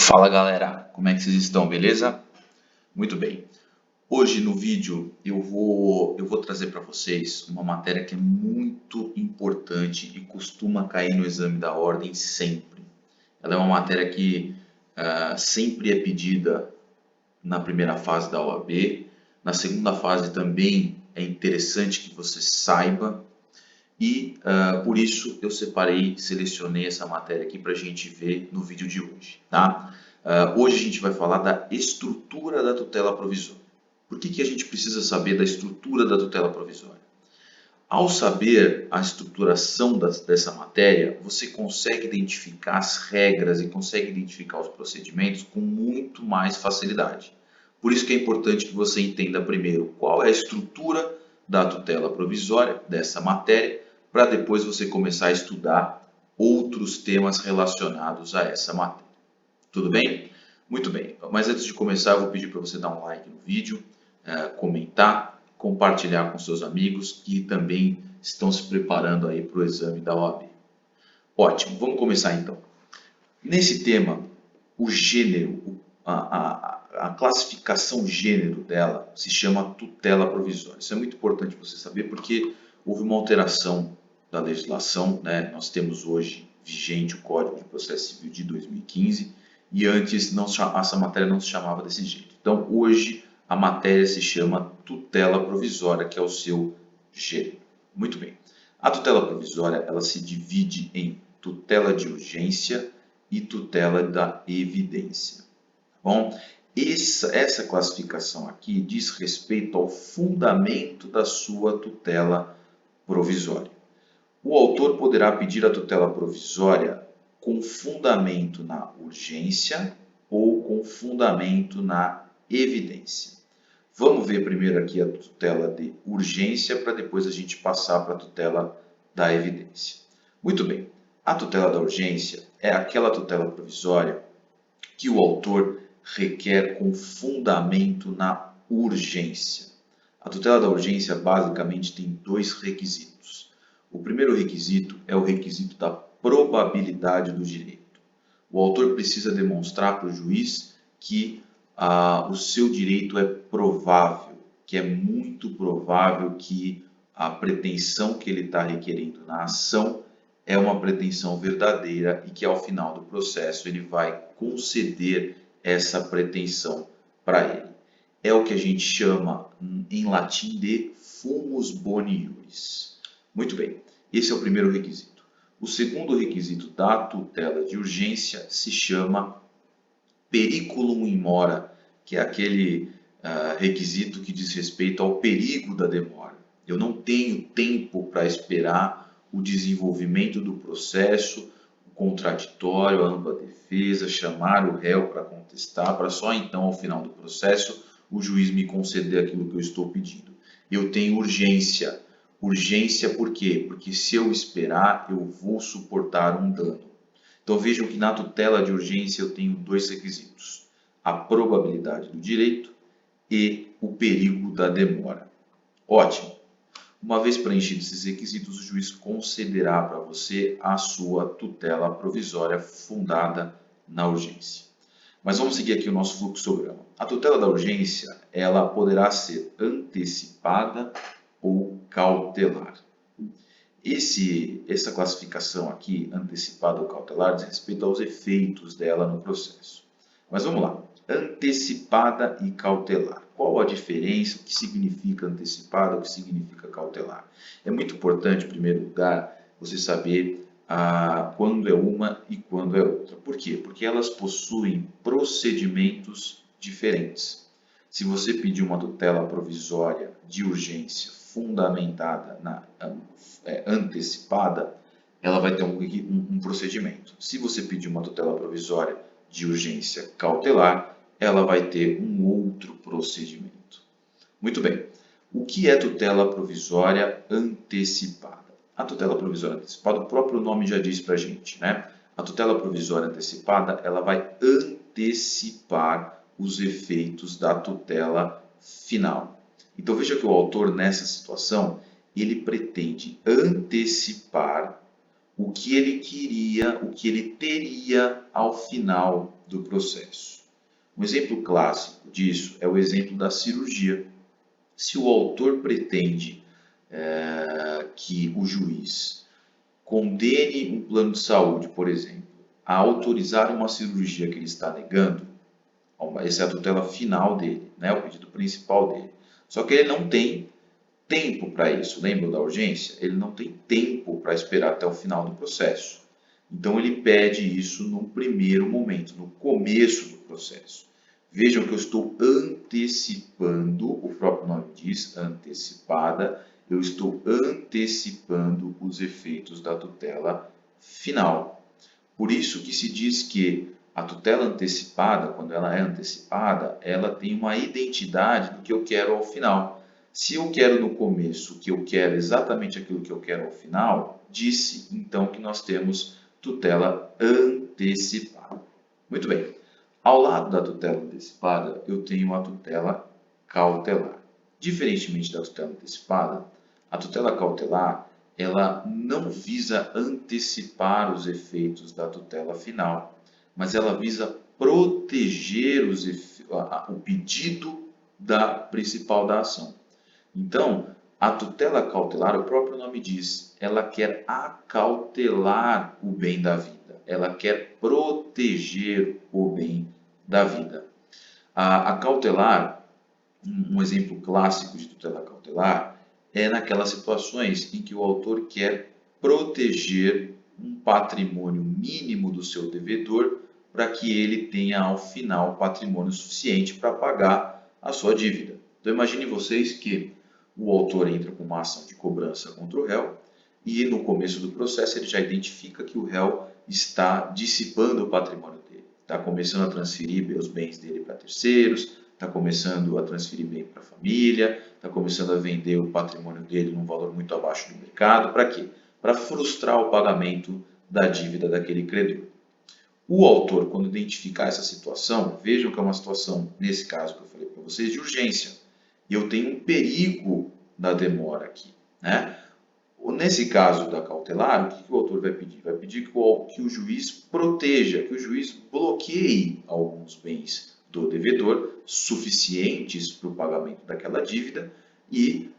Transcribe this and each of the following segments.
Fala galera, como é que vocês estão, beleza? Muito bem. Hoje no vídeo eu vou trazer para vocês uma matéria que é muito importante e costuma cair no exame da ordem sempre. Ela é uma matéria que sempre é pedida na primeira fase da OAB. Na segunda fase também é interessante que você saiba. E por isso eu selecionei essa matéria aqui para a gente ver no vídeo de hoje, tá? Hoje a gente vai falar da estrutura da tutela provisória. Por que a gente precisa saber da estrutura da tutela provisória? Ao saber a estruturação dessa matéria, você consegue identificar as regras e consegue identificar os procedimentos com muito mais facilidade. Por isso que é importante que você entenda primeiro qual é a estrutura da tutela provisória dessa matéria, para depois você começar a estudar outros temas relacionados a essa matéria. Tudo bem? Muito bem. Mas antes de começar, eu vou pedir para você dar um like no vídeo, comentar, compartilhar com seus amigos que também estão se preparando aí para o exame da OAB. Ótimo, vamos começar então. Nesse tema, o gênero, a classificação gênero dela se chama tutela provisória. Isso é muito importante você saber porque houve uma alteração da legislação, né? Nós temos hoje vigente o Código de Processo Civil de 2015 e antes essa matéria não se chamava desse jeito. Então hoje a matéria se chama tutela provisória, que é o seu gênero. Muito bem. A tutela provisória ela se divide em tutela de urgência e tutela da evidência. Bom, essa classificação aqui diz respeito ao fundamento da sua tutela provisória. O autor poderá pedir a tutela provisória com fundamento na urgência ou com fundamento na evidência. Vamos ver primeiro aqui a tutela de urgência para depois a gente passar para a tutela da evidência. Muito bem, a tutela da urgência é aquela tutela provisória que o autor requer com fundamento na urgência. A tutela da urgência basicamente tem dois requisitos. O primeiro requisito é o requisito da probabilidade do direito. O autor precisa demonstrar para o juiz que o seu direito é provável, que é muito provável que a pretensão que ele está requerendo na ação é uma pretensão verdadeira e que ao final do processo ele vai conceder essa pretensão para ele. É o que a gente chama em latim de fumus boni iuris. Muito bem, esse é o primeiro requisito. O segundo requisito da tutela de urgência se chama periculum in mora, que é aquele requisito que diz respeito ao perigo da demora. Eu não tenho tempo para esperar o desenvolvimento do processo, o contraditório, a ampla defesa, chamar o réu para contestar, para só então, ao final do processo, o juiz me conceder aquilo que eu estou pedindo. Eu tenho urgência. Urgência por quê? Porque se eu esperar, eu vou suportar um dano. Então vejam que na tutela de urgência eu tenho dois requisitos: a probabilidade do direito e o perigo da demora. Ótimo! Uma vez preenchidos esses requisitos, o juiz concederá para você a sua tutela provisória fundada na urgência. Mas vamos seguir aqui o nosso fluxograma. A tutela da urgência, ela poderá ser antecipada ou cautelar. Essa classificação aqui, antecipada ou cautelar, diz respeito aos efeitos dela no processo. Mas vamos lá. Antecipada e cautelar. Qual a diferença? O que significa antecipada? O que significa cautelar? É muito importante, em primeiro lugar, você saber quando é uma e quando é outra. Por quê? Porque elas possuem procedimentos diferentes. Se você pedir uma tutela provisória de urgência fundamentada na antecipada, ela vai ter um procedimento. Se você pedir uma tutela provisória de urgência cautelar, ela vai ter um outro procedimento. Muito bem. O que é tutela provisória antecipada? A tutela provisória antecipada, o próprio nome já diz para a gente, né? A tutela provisória antecipada, ela vai antecipar os efeitos da tutela final. Então veja que o autor nessa situação, ele pretende antecipar o que ele queria, o que ele teria ao final do processo. Um exemplo clássico disso é o exemplo da cirurgia. Se o autor pretende que o juiz condene um plano de saúde, por exemplo, a autorizar uma cirurgia que ele está negando, essa é a tutela final dele, né, o pedido principal dele. Só que ele não tem tempo para isso. Lembra da urgência? Ele não tem tempo para esperar até o final do processo. Então ele pede isso no primeiro momento, no começo do processo. Vejam que eu estou antecipando, o próprio nome diz, antecipada, eu estou antecipando os efeitos da tutela final. Por isso que se diz que a tutela antecipada, quando ela é antecipada, ela tem uma identidade do que eu quero ao final. Se eu quero no começo que eu quero exatamente aquilo que eu quero ao final, disse então que nós temos tutela antecipada. Muito bem. Ao lado da tutela antecipada, eu tenho a tutela cautelar. Diferentemente da tutela antecipada, a tutela cautelar ela não visa antecipar os efeitos da tutela final, mas ela visa proteger o pedido principal da ação. Então, a tutela cautelar, o próprio nome diz, ela quer acautelar o bem da vida, ela quer proteger o bem da vida. A cautelar, um exemplo clássico de tutela cautelar, é naquelas situações em que o autor quer proteger um patrimônio mínimo do seu devedor para que ele tenha ao final patrimônio suficiente para pagar a sua dívida. Então imagine vocês que o autor entra com uma ação de cobrança contra o réu e no começo do processo ele já identifica que o réu está dissipando o patrimônio dele, está começando a transferir os bens dele para terceiros, está começando a transferir bem para a família, está começando a vender o patrimônio dele num valor muito abaixo do mercado. Para quê? Para frustrar o pagamento da dívida daquele credor. O autor, quando identificar essa situação, vejam que é uma situação, nesse caso que eu falei para vocês, de urgência. E eu tenho um perigo da demora aqui, né? Nesse caso da cautelar, o que o autor vai pedir? Vai pedir que o juiz proteja, que o juiz bloqueie alguns bens do devedor, suficientes para o pagamento daquela dívida, e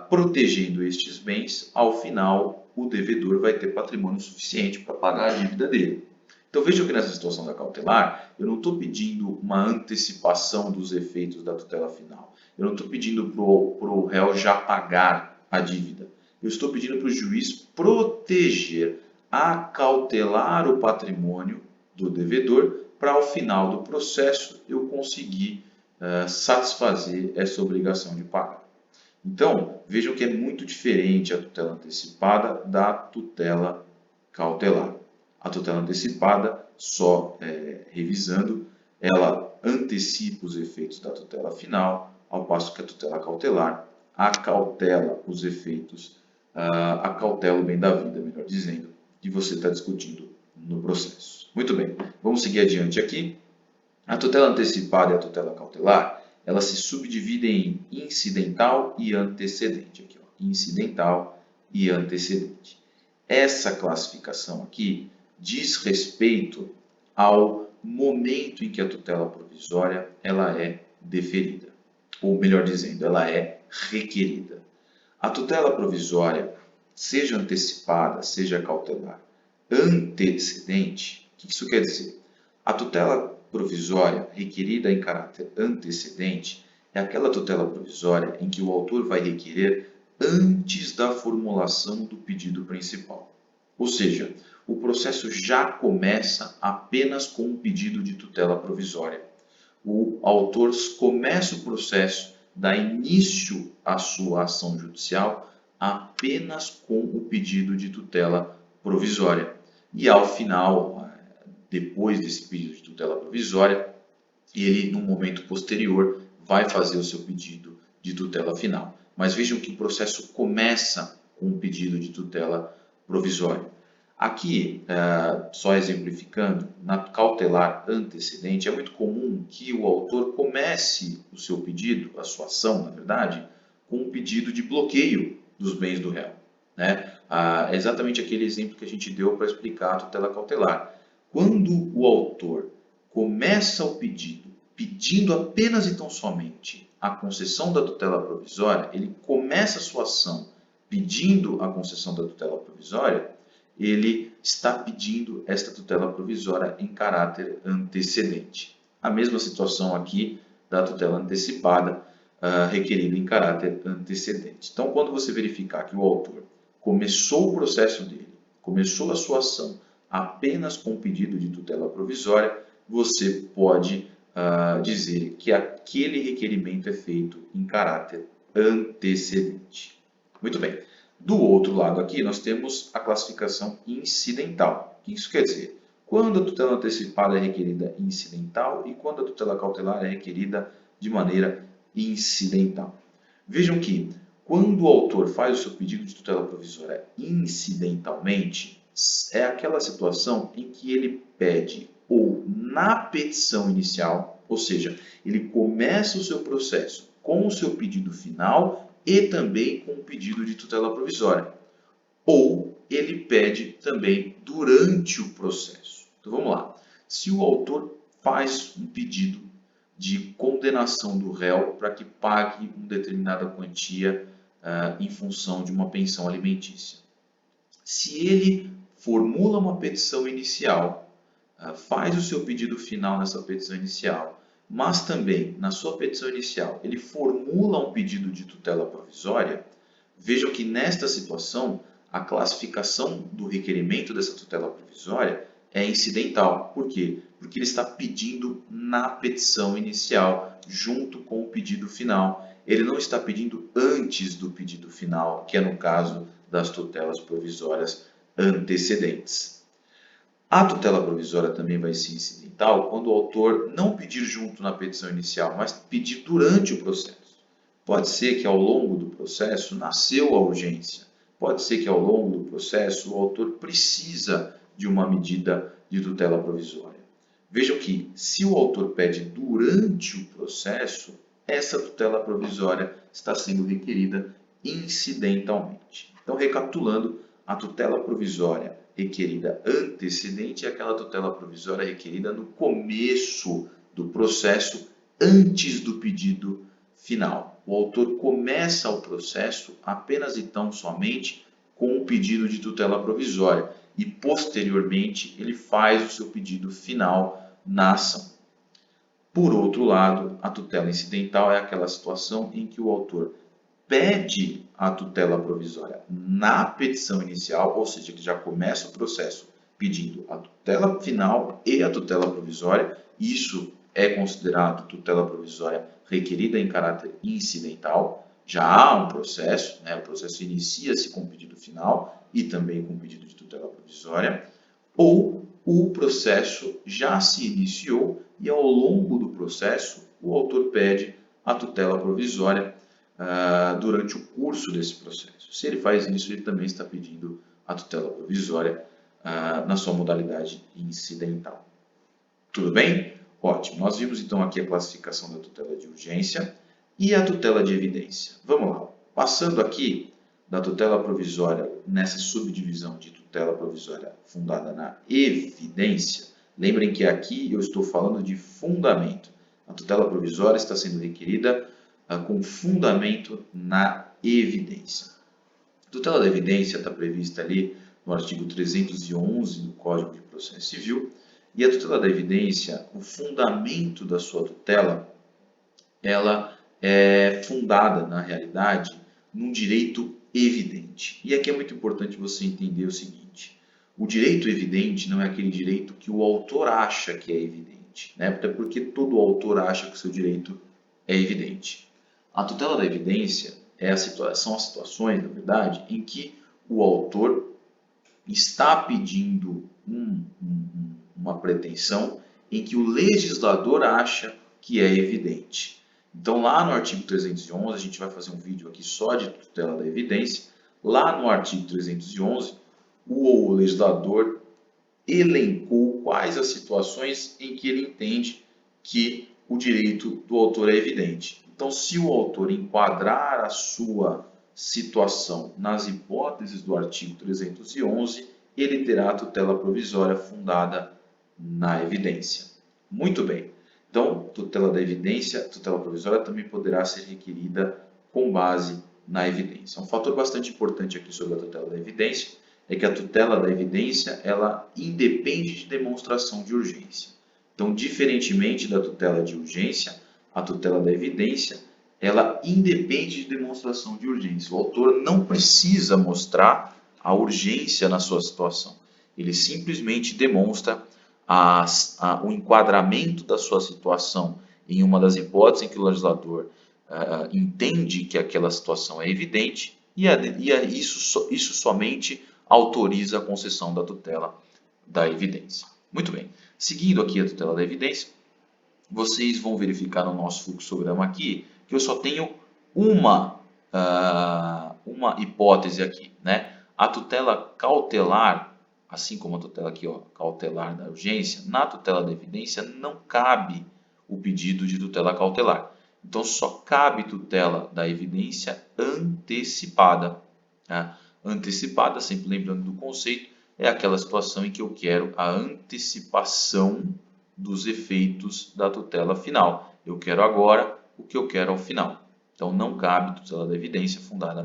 protegendo estes bens, ao final o devedor vai ter patrimônio suficiente para pagar a dívida dele. Então vejam que nessa situação da cautelar, eu não estou pedindo uma antecipação dos efeitos da tutela final. Eu não estou pedindo para o réu já pagar a dívida. Eu estou pedindo para o juiz proteger, acautelar o patrimônio do devedor para ao final do processo eu conseguir satisfazer essa obrigação de pagar. Então, vejam que é muito diferente a tutela antecipada da tutela cautelar. A tutela antecipada, só revisando, ela antecipa os efeitos da tutela final, ao passo que a tutela cautelar acautela os efeitos, acautela o bem da vida, melhor dizendo, que você está discutindo no processo. Muito bem, vamos seguir adiante aqui. A tutela antecipada e a tutela cautelar, elas se subdividem em incidental e antecedente. Aqui, ó, incidental e antecedente. Essa classificação aqui diz respeito ao momento em que a tutela provisória ela é deferida, ou melhor dizendo, ela é requerida. A tutela provisória, seja antecipada, seja cautelar, antecedente, o que isso quer dizer? A tutela provisória requerida em caráter antecedente é aquela tutela provisória em que o autor vai requerer antes da formulação do pedido principal. Ou seja, o processo já começa apenas com um pedido de tutela provisória. O autor começa o processo, dá início à sua ação judicial apenas com o pedido de tutela provisória. E ao final, depois desse pedido de tutela provisória, ele, num momento posterior, vai fazer o seu pedido de tutela final. Mas vejam que o processo começa com um pedido de tutela provisória. Aqui, só exemplificando, na cautelar antecedente, é muito comum que o autor comece o seu pedido, a sua ação, na verdade, com um pedido de bloqueio dos bens do réu, né? É exatamente aquele exemplo que a gente deu para explicar a tutela cautelar. Quando o autor começa o pedido pedindo apenas e tão somente a concessão da tutela provisória, ele começa a sua ação pedindo a concessão da tutela provisória, ele está pedindo esta tutela provisória em caráter antecedente. A mesma situação aqui da tutela antecipada, requerida em caráter antecedente. Então, quando você verificar que o autor começou o processo dele, começou a sua ação apenas com o pedido de tutela provisória, você pode dizer que aquele requerimento é feito em caráter antecedente. Muito bem. Do outro lado aqui, nós temos a classificação incidental. O que isso quer dizer? Quando a tutela antecipada é requerida incidental e quando a tutela cautelar é requerida de maneira incidental. Vejam que, quando o autor faz o seu pedido de tutela provisória incidentalmente, é aquela situação em que ele pede ou na petição inicial, ou seja, ele começa o seu processo com o seu pedido final e também com o pedido de tutela provisória. Ou ele pede também durante o processo. Então vamos lá. Se o autor faz um pedido de condenação do réu para que pague uma determinada quantia em função de uma pensão alimentícia. Se ele formula uma petição inicial, faz o seu pedido final nessa petição inicial, mas também na sua petição inicial ele formula um pedido de tutela provisória, vejam que nesta situação a classificação do requerimento dessa tutela provisória é incidental. Por quê? Porque ele está pedindo na petição inicial, junto com o pedido final. Ele não está pedindo antes do pedido final, que é no caso das tutelas provisórias antecedentes. A tutela provisória também vai ser incidental quando o autor não pedir junto na petição inicial, mas pedir durante o processo. Pode ser que ao longo do processo nasceu a urgência. Pode ser que ao longo do processo o autor precisa de uma medida de tutela provisória. Vejam que, se o autor pede durante o processo, essa tutela provisória está sendo requerida incidentalmente. Então, recapitulando, a tutela provisória requerida antecedente é aquela tutela provisória requerida no começo do processo, antes do pedido final. O autor começa o processo apenas e tão somente com o pedido de tutela provisória e, posteriormente, ele faz o seu pedido final na ação. Por outro lado, a tutela incidental é aquela situação em que o autor pede a tutela provisória na petição inicial, ou seja, ele já começa o processo pedindo a tutela final e a tutela provisória. Isso é considerado tutela provisória requerida em caráter incidental. Já há um processo, o processo inicia-se com o pedido final e também com o pedido de tutela provisória, ou o processo já se iniciou e ao longo do processo o autor pede a tutela provisória durante o curso desse processo. Se ele faz isso, ele também está pedindo a tutela provisória na sua modalidade incidental. Tudo bem? Ótimo. Nós vimos então aqui a classificação da tutela de urgência e a tutela de evidência. Vamos lá. Passando aqui da tutela provisória nessa subdivisão de tutela provisória fundada na evidência, lembrem que aqui eu estou falando de fundamento. A tutela provisória está sendo requerida com fundamento na evidência. A tutela da evidência está prevista ali no artigo 311 do Código de Processo Civil, e a tutela da evidência, o fundamento da sua tutela, ela é fundada, na realidade, num direito evidente. E aqui é muito importante você entender o seguinte: o direito evidente não é aquele direito que o autor acha que é evidente, até porque todo autor acha que o seu direito é evidente. A tutela da evidência são as situações, na verdade, em que o autor está pedindo uma pretensão em que o legislador acha que é evidente. Então, lá no artigo 311, a gente vai fazer um vídeo aqui só de tutela da evidência. Lá no artigo 311, o legislador elencou quais as situações em que ele entende que o direito do autor é evidente. Então, se o autor enquadrar a sua situação nas hipóteses do artigo 311, ele terá a tutela provisória fundada na evidência. Muito bem. Então, tutela da evidência, tutela provisória também poderá ser requerida com base na evidência. Um fator bastante importante aqui sobre a tutela da evidência é que a tutela da evidência, ela independe de demonstração de urgência. Então, diferentemente da tutela de urgência, a tutela da evidência, ela independe de demonstração de urgência. O autor não precisa mostrar a urgência na sua situação. Ele simplesmente demonstra o enquadramento da sua situação em uma das hipóteses em que o legislador entende que aquela situação é evidente e isso somente autoriza a concessão da tutela da evidência. Muito bem. Seguindo aqui a tutela da evidência, vocês vão verificar no nosso fluxograma aqui que eu só tenho uma hipótese aqui, né? A tutela cautelar, assim como a tutela aqui, ó, cautelar da urgência, na tutela da evidência não cabe o pedido de tutela cautelar. Então, só cabe tutela da evidência antecipada. Né? Antecipada, sempre lembrando do conceito, é aquela situação em que eu quero a antecipação dos efeitos da tutela final. Eu quero agora o que eu quero ao final. Então, não cabe tutela da evidência fundada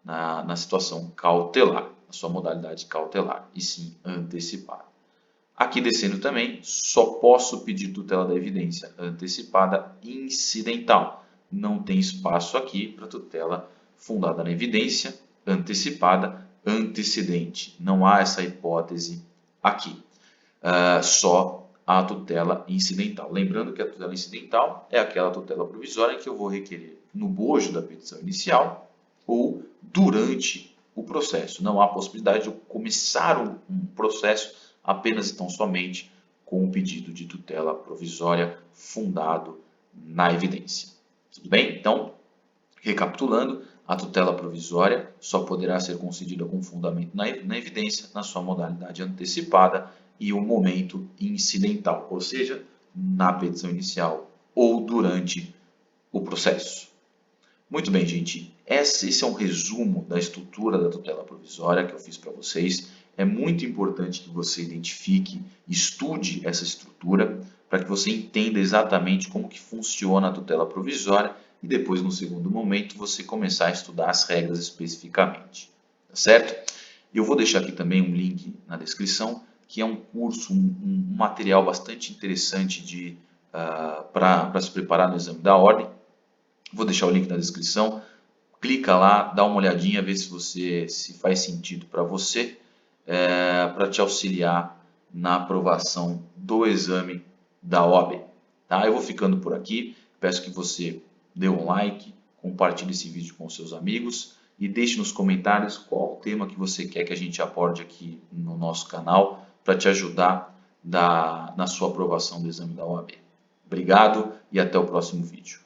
na situação cautelar, na sua modalidade cautelar, e sim antecipada. Aqui descendo também, só posso pedir tutela da evidência antecipada incidental. Não tem espaço aqui para tutela fundada na evidência antecipada antecedente. Não há essa hipótese aqui. Só a tutela incidental. Lembrando que a tutela incidental é aquela tutela provisória que eu vou requerer no bojo da petição inicial ou durante o processo. Não há possibilidade de eu começar um processo apenas e tão somente com o pedido de tutela provisória fundado na evidência. Tudo bem? Então, recapitulando, a tutela provisória só poderá ser concedida com fundamento na evidência na sua modalidade antecipada e o momento incidental, ou seja, na petição inicial ou durante o processo. Muito bem, gente. Esse é um resumo da estrutura da tutela provisória que eu fiz para vocês. É muito importante que você identifique, estude essa estrutura para que você entenda exatamente como que funciona a tutela provisória e depois, no segundo momento, você começar a estudar as regras especificamente. Tá certo? Eu vou deixar aqui também um link na descrição, que é um curso, um material bastante interessante para se preparar no exame da ordem. Vou deixar o link na descrição. Clica lá, dá uma olhadinha, vê se faz sentido para você, para te auxiliar na aprovação do exame da OAB. Tá? Eu vou ficando por aqui. Peço que você dê um like, compartilhe esse vídeo com seus amigos e deixe nos comentários qual o tema que você quer que a gente aborde aqui no nosso canal para te ajudar na sua aprovação do exame da OAB. Obrigado e até o próximo vídeo.